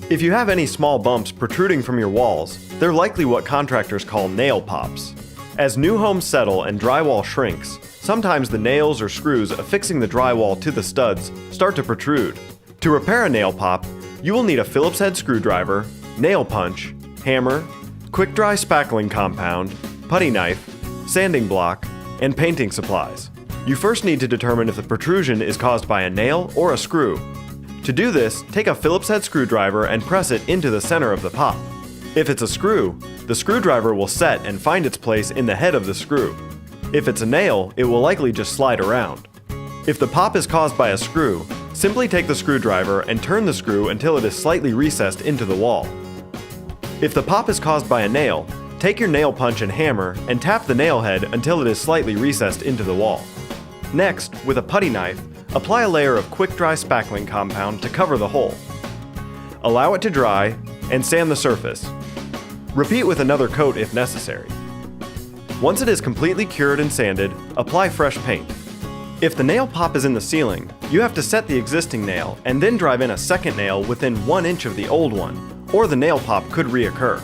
If you have any small bumps protruding from your walls, they're likely what contractors call nail pops. As new homes settle and drywall shrinks, sometimes the nails or screws affixing the drywall to the studs start to protrude. To repair a nail pop, you will need a Phillips head screwdriver, nail punch, hammer, quick-dry spackling compound, putty knife, sanding block, and painting supplies. You first need to determine if the protrusion is caused by a nail or a screw. To do this, take a Phillips head screwdriver and press it into the center of the pop. If it's a screw, the screwdriver will set and find its place in the head of the screw. If it's a nail, it will likely just slide around. If the pop is caused by a screw, simply take the screwdriver and turn the screw until it is slightly recessed into the wall. If the pop is caused by a nail, take your nail punch and hammer and tap the nail head until it is slightly recessed into the wall. Next, with a putty knife, apply a layer of quick-dry spackling compound to cover the hole. Allow it to dry and sand the surface. Repeat with another coat if necessary. Once it is completely cured and sanded, apply fresh paint. If the nail pop is in the ceiling, you have to set the existing nail and then drive in a second nail within 1 inch of the old one, or the nail pop could reoccur.